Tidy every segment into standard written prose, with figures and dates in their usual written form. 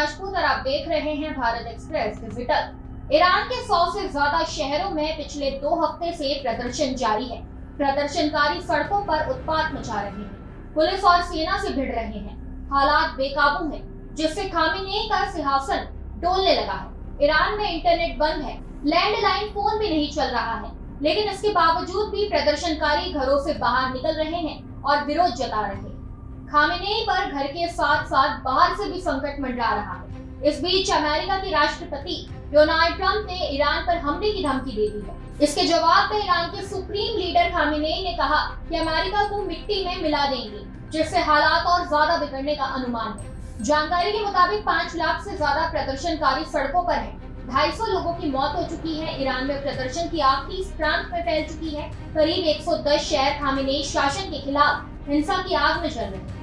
राजपूत और आप देख रहे हैं भारत एक्सप्रेस डिजिटल। ईरान के 100 से ज्यादा शहरों में पिछले 2 हफ्ते से प्रदर्शन जारी है। प्रदर्शनकारी सड़कों पर उत्पात मचा रहे हैं, पुलिस और सेना से भिड़ रहे हैं। हालात बेकाबू हैं, जिससे खामेनेई का सिंहासन डोलने लगा है। ईरान में इंटरनेट बंद है, लैंडलाइन फोन भी नहीं चल रहा है, लेकिन इसके बावजूद भी प्रदर्शनकारी घरों से बाहर निकल रहे हैं और विरोध जता रहे हैं। खामेनेई पर घर के साथ साथ बाहर से भी संकट मंडरा रहा है। इस बीच अमेरिका के राष्ट्रपति डोनाल्ड ट्रंप ने ईरान पर हमले की धमकी दे दी है। इसके जवाब में ईरान के सुप्रीम लीडर खामेनेई ने कहा कि अमेरिका को मिट्टी में मिला देंगे, जिससे हालात और ज्यादा बिगड़ने का अनुमान है। जानकारी के मुताबिक 5 लाख से ज्यादा प्रदर्शनकारी सड़कों पर हैं। 250 लोगों की मौत हो चुकी है। ईरान में प्रदर्शन की आग 30 प्रांत में फैल चुकी है। करीब 110 शहर खामेनेई शासन के खिलाफ हिंसा की आग में जल रहे हैं।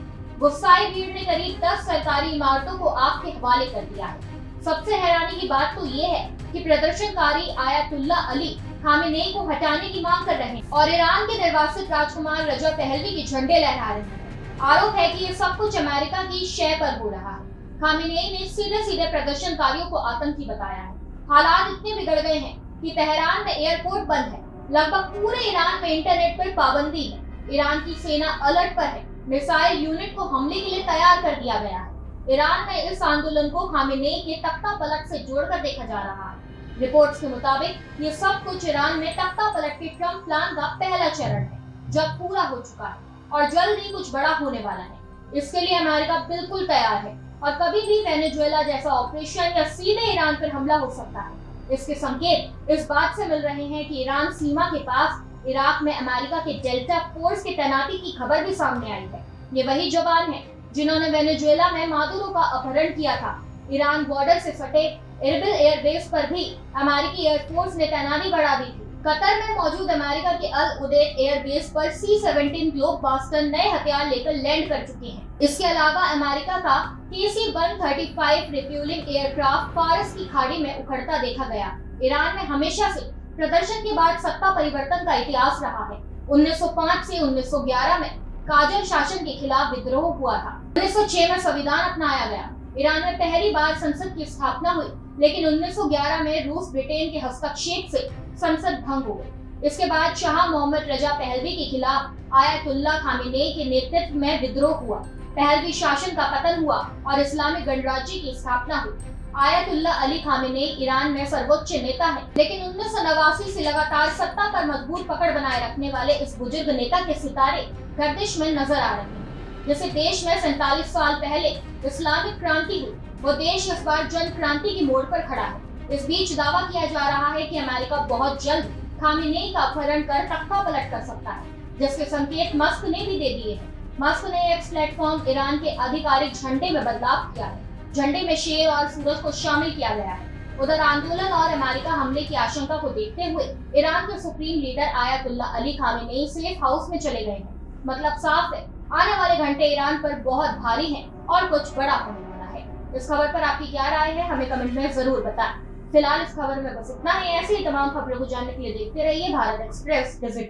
गुस्साई भीड़ ने करीब 10 सरकारी इमारतों को आग के हवाले कर दिया है। सबसे हैरानी की बात तो ये है कि प्रदर्शनकारी आयतुल्ला अली खामेनेई को हटाने की मांग कर रहे हैं और ईरान के निर्वासित राजकुमार रजा पहलवी के झंडे लहरा रहे हैं। आरोप है कि ये सब कुछ अमेरिका की शय पर हो रहा है। खामेनेई ने सीधे सीधे प्रदर्शनकारियों को आतंकी बताया है। हालात इतने बिगड़ गए हैं कि तेहरान में एयरपोर्ट बंद है। लगभग पूरे ईरान में इंटरनेट पर पाबंदी है। ईरान की सेना अलर्ट पर है। मिसाइल यूनिट को हमले के लिए तैयार कर दिया गया है। ईरान में इस आंदोलन को खामेनेई के तख्ता पलट से जोड़कर देखा जा रहा है। रिपोर्ट्स के मुताबिक ये सब कुछ ईरान में तख्ता पलट के ट्रंप प्लान का पहला चरण है, जब पूरा हो चुका है और जल्द ही कुछ बड़ा होने वाला है। इसके लिए अमेरिका बिल्कुल तैयार है और कभी भी वेनेजुएला जैसा ऑपरेशन या सीधे ईरान पर हमला हो सकता है। इसके संकेत इस बात से मिल रहे हैं कि ईरान सीमा के पास इराक में अमेरिका के डेल्टा फोर्स की तैनाती की खबर भी सामने आई है। ये वही जवान हैं जिन्होंने वेनेजुएला में मादुरो का अपहरण किया था। ईरान बॉर्डर से सटे इरबिल एयरबेस पर भी अमेरिकी एयरफोर्स ने तैनाती बढ़ा दी थी। कतर में मौजूद अमेरिका के अल उदेद एयरबेस पर C-17 ग्लोबस्टर नए हथियार लेकर लैंड कर चुके हैं। इसके अलावा अमेरिका का KC-135 रिफ्यूलिंग एयरक्राफ्ट फारस की खाड़ी में उखड़ता देखा गया। ईरान में हमेशा से प्रदर्शन के बाद सत्ता परिवर्तन का इतिहास रहा है। 1905 से 1911 में काजल शासन के खिलाफ विद्रोह हुआ था। 1906 में संविधान अपनाया गया। ईरान में पहली बार संसद की स्थापना हुई, लेकिन 1911 में रूस ब्रिटेन के हस्तक्षेप से संसद भंग हो गई। इसके बाद शाह मोहम्मद रजा पहलवी के खिलाफ आयतुल्ला खामेनेई के नेतृत्व में विद्रोह हुआ। पहलवी शासन का पतन हुआ और इस्लामिक गणराज्य की स्थापना हुई। आयतुल्ला अली खामेनेई ईरान में सर्वोच्च नेता है, लेकिन 1989 से लगातार सत्ता पर मजबूत पकड़ बनाए रखने वाले इस बुजुर्ग नेता के सितारे गर्दिश में नजर आ रहे हैं। जैसे देश में 47 साल पहले इस्लामिक क्रांति हुई, वो देश इस बार जन क्रांति की मोड़ पर खड़ा है। इस बीच दावा किया जा रहा है कि अमेरिका बहुत जल्द खामेनेई का अपहरण कर तख्ता पलट कर सकता है, जिसके संकेत मस्क ने भी दे दिए हैं। मस्क ने एक्स प्लेटफॉर्म ईरान के आधिकारिक झंडे में बदलाव किया है। झंडे में शेर और सूरज को शामिल किया गया है। उधर आंदोलन और अमेरिका हमले की आशंका को देखते हुए ईरान के supreme leader ayatollah Ali Khamenei safe house में चले गए हैं। मतलब साफ है, आने वाले घंटे ईरान पर बहुत भारी हैं और कुछ बड़ा होने वाला है। इस खबर पर आपकी क्या राय है, हमें कमेंट में जरूर बताएं। फिलहाल इस खबर में बस इतना ही। ऐसी ही तमाम खबरों को जानने के लिए देखते रहिए भारत एक्सप्रेस डिजिटल।